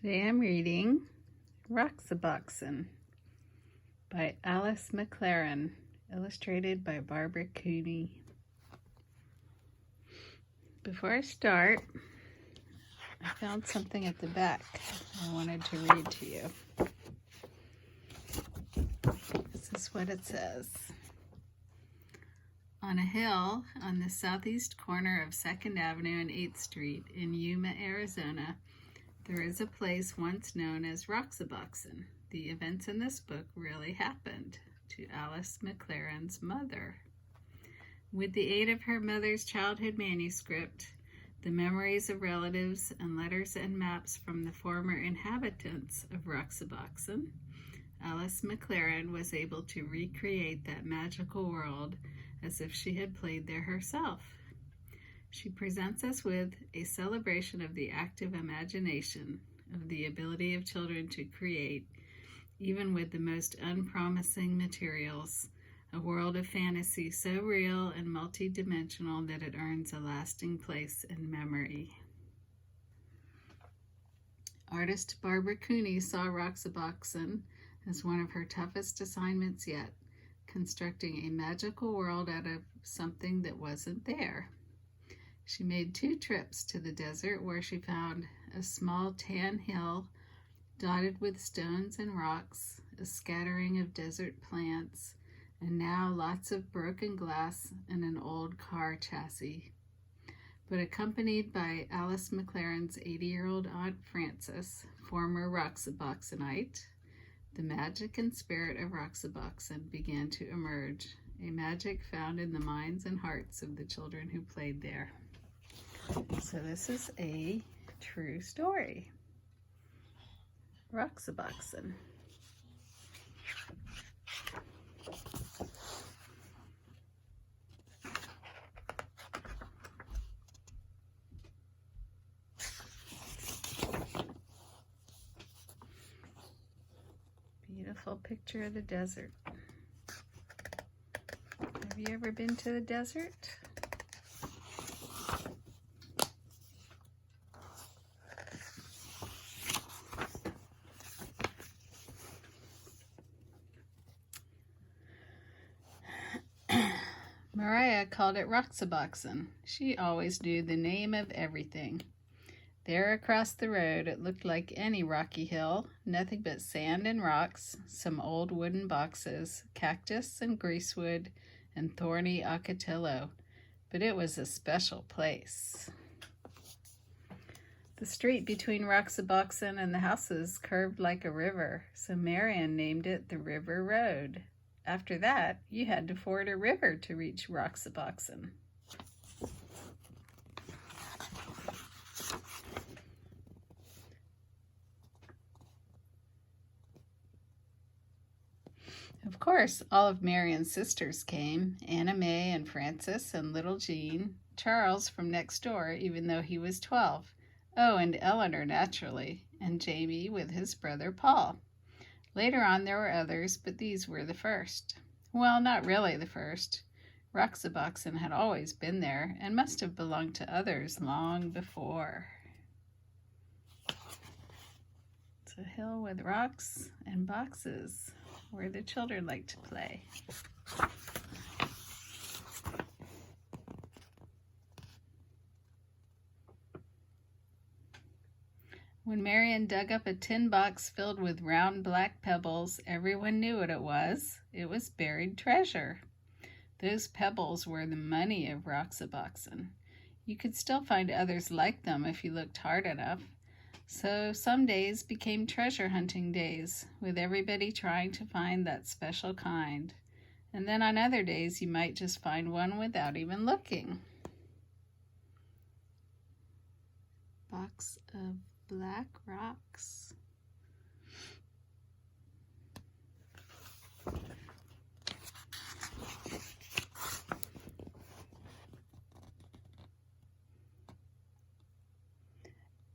Today I'm reading Roxaboxen by Alice McLaren, illustrated by Barbara Cooney. Before I start, I found something at the back I wanted to read to you. This is what it says. On a hill on the southeast corner of 2nd Avenue and 8th Street in Yuma, Arizona, there is a place once known as Roxaboxen. The events in this book really happened to Alice McLaren's mother. With the aid of her mother's childhood manuscript, the memories of relatives, and letters and maps from the former inhabitants of Roxaboxen, Alice McLaren was able to recreate that magical world as if she had played there herself. She presents us with a celebration of the active imagination, of the ability of children to create, even with the most unpromising materials, a world of fantasy so real and multidimensional that it earns a lasting place in memory. Artist Barbara Cooney saw Roxaboxen as one of her toughest assignments yet, constructing a magical world out of something that wasn't there. She made 2 trips to the desert where she found a small tan hill dotted with stones and rocks, a scattering of desert plants, and now lots of broken glass and an old car chassis. But accompanied by Alice McLaren's 80-year-old Aunt Frances, former Roxaboxenite, the magic and spirit of Roxaboxen began to emerge, a magic found in the minds and hearts of the children who played there. So this is a true story. Roxaboxen. Beautiful picture of the desert. Have you ever been to the desert? Mariah called it Roxaboxen. She always knew the name of everything. There across the road, it looked like any rocky hill, nothing but sand and rocks, some old wooden boxes, cactus and greasewood, and thorny ocotillo. But it was a special place. The street between Roxaboxen and the houses curved like a river, so Marian named it the River Road. After that, you had to ford a river to reach Roxaboxen. Of course, all of Marian's sisters came, Anna May and Frances and little Jean, Charles from next door, even though he was 12. Oh, and Eleanor, naturally, and Jamie with his brother Paul. Later on there were others, but these were the first. Well, not really the first. Roxaboxen had always been there and must have belonged to others long before. It's a hill with rocks and boxes where the children like to play. When Marian dug up a tin box filled with round black pebbles, everyone knew what it was. It was buried treasure. Those pebbles were the money of Roxaboxen. You could still find others like them if you looked hard enough. So some days became treasure hunting days, with everybody trying to find that special kind. And then on other days, you might just find one without even looking. Box of black rocks.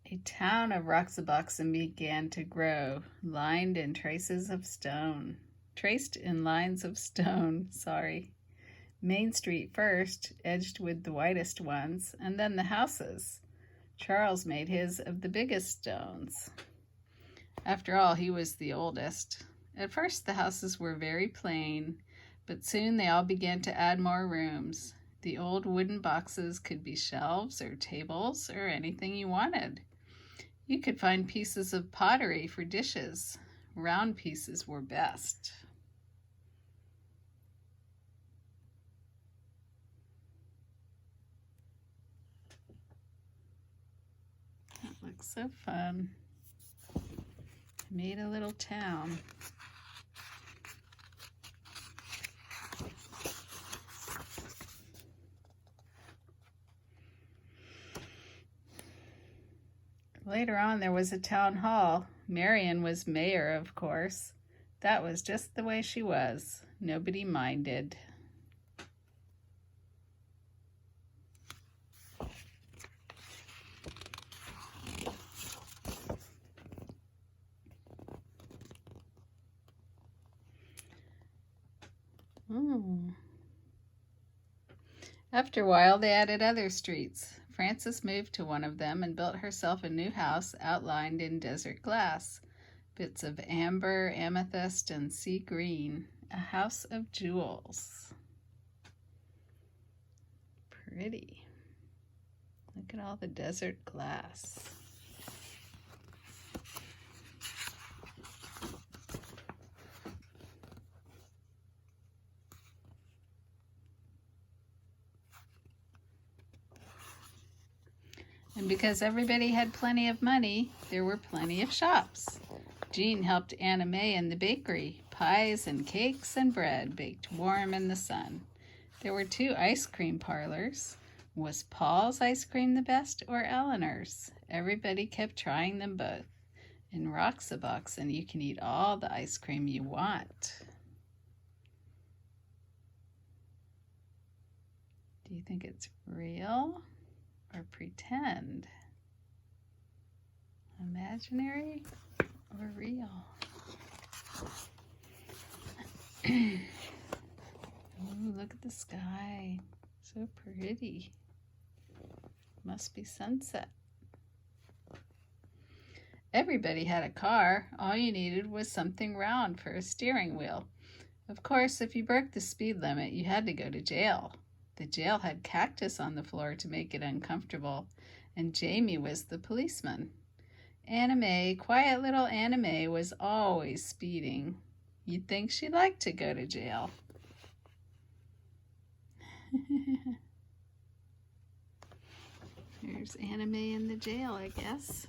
A town of Roxaboxen began to grow, lined in traces of stone. Traced in lines of stone, Main Street first, edged with the whitest ones, and then the houses. Charles made his of the biggest stones. After all, he was the oldest. At first, the houses were very plain, but soon they all began to add more rooms. The old wooden boxes could be shelves or tables or anything you wanted. You could find pieces of pottery for dishes. Round pieces were best. That looks so fun. I made a little town. Later on, there was a town hall. Marion was mayor, of course. That was just the way she was. Nobody minded. After a while, they added other streets. Frances moved to one of them and built herself a new house outlined in desert glass. Bits of amber, amethyst, and sea green. A house of jewels. Pretty. Look at all the desert glass. And because everybody had plenty of money, there were plenty of shops. Jean helped Anna May in the bakery. Pies and cakes and bread baked warm in the sun. There were 2 ice cream parlors. Was Paul's ice cream the best or Eleanor's? Everybody kept trying them both. In Roxaboxen, you can eat all the ice cream you want. Do you think it's real or pretend? Imaginary or real? Ooh, look at the sky. So pretty. Must be sunset. Everybody had a car. All you needed was something round for a steering wheel. Of course, if you broke the speed limit, you had to go to jail. The jail had cactus on the floor to make it uncomfortable, and Jamie was the policeman. Anna May, quiet little Anna May, was always speeding. You'd think she liked to go to jail. There's Anna May in the jail, I guess.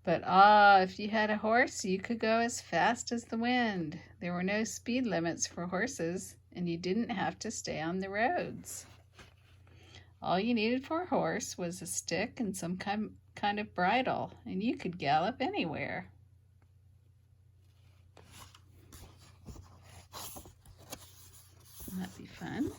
But if you had a horse, you could go as fast as the wind. There were no speed limits for horses, and you didn't have to stay on the roads. All you needed for a horse was a stick and some kind of bridle, and you could gallop anywhere. Wouldn't that be fun?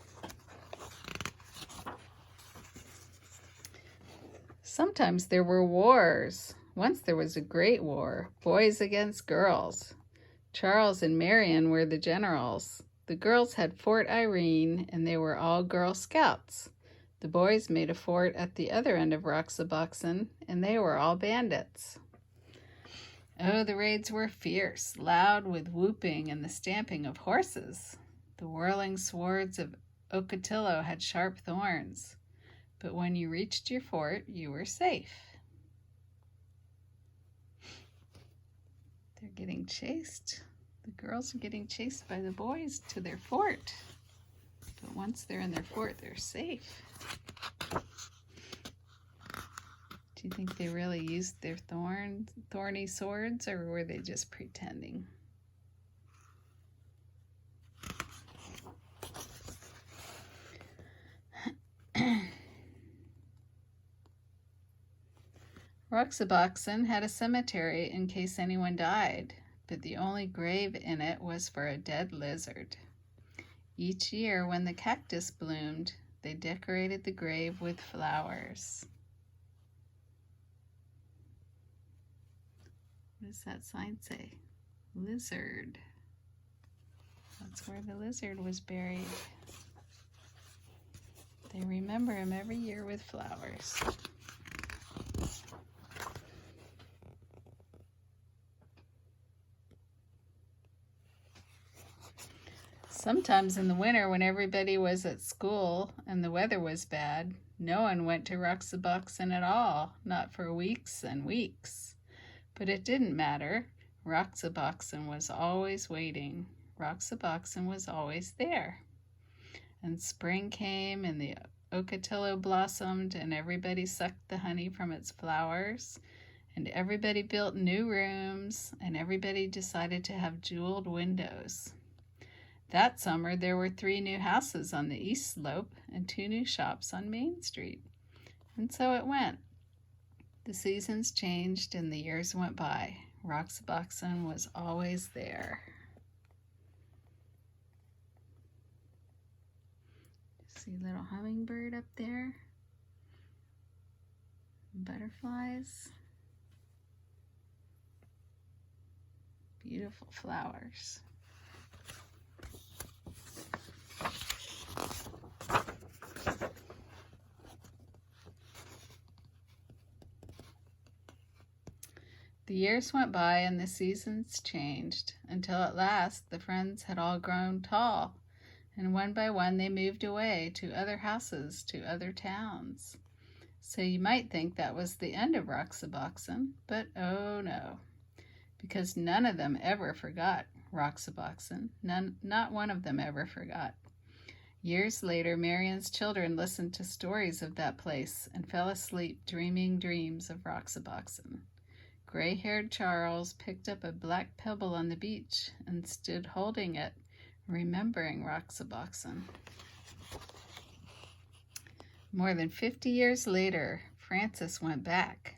Sometimes there were wars. Once there was a great war, boys against girls. Charles and Marion were the generals. The girls had Fort Irene, and they were all Girl Scouts. The boys made a fort at the other end of Roxaboxen, and they were all bandits. Oh, the raids were fierce, loud with whooping and the stamping of horses. The whirling swords of Ocotillo had sharp thorns, but when you reached your fort, you were safe. They're getting chased. The girls are getting chased by the boys to their fort. But once they're in their fort, they're safe. Do you think they really used their thorny swords, or were they just pretending? Roxaboxen had a cemetery in case anyone died, but the only grave in it was for a dead lizard. Each year when the cactus bloomed, they decorated the grave with flowers. What does that sign say? Lizard. That's where the lizard was buried. They remember him every year with flowers. Sometimes in the winter, when everybody was at school and the weather was bad, no one went to Roxaboxen at all, not for weeks and weeks. But it didn't matter. Roxaboxen was always waiting. Roxaboxen was always there. And spring came and the ocotillo blossomed and everybody sucked the honey from its flowers. And everybody built new rooms and everybody decided to have jeweled windows. That summer, there were 3 new houses on the east slope and 2 new shops on Main Street. And so it went. The seasons changed and the years went by. Roxaboxen was always there. See a little hummingbird up there? Butterflies. Beautiful flowers. The years went by and the seasons changed until at last the friends had all grown tall, and one by one they moved away to other houses, to other towns. So you might think that was the end of Roxaboxen, but oh no, because none of them ever forgot Roxaboxen. Not one of them ever forgot. Years later, Marion's children listened to stories of that place and fell asleep dreaming dreams of Roxaboxen. Gray-haired Charles picked up a black pebble on the beach and stood holding it, remembering Roxaboxen. More than 50 years later, Frances went back,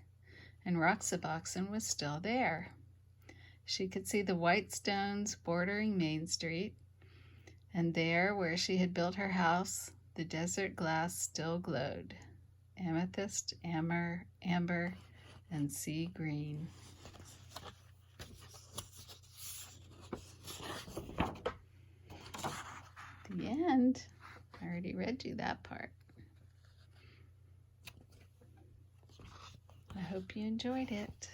and Roxaboxen was still there. She could see the white stones bordering Main Street, and there, where she had built her house, the desert glass still glowed. Amethyst, amber, and sea green. The end. I already read you that part. I hope you enjoyed it.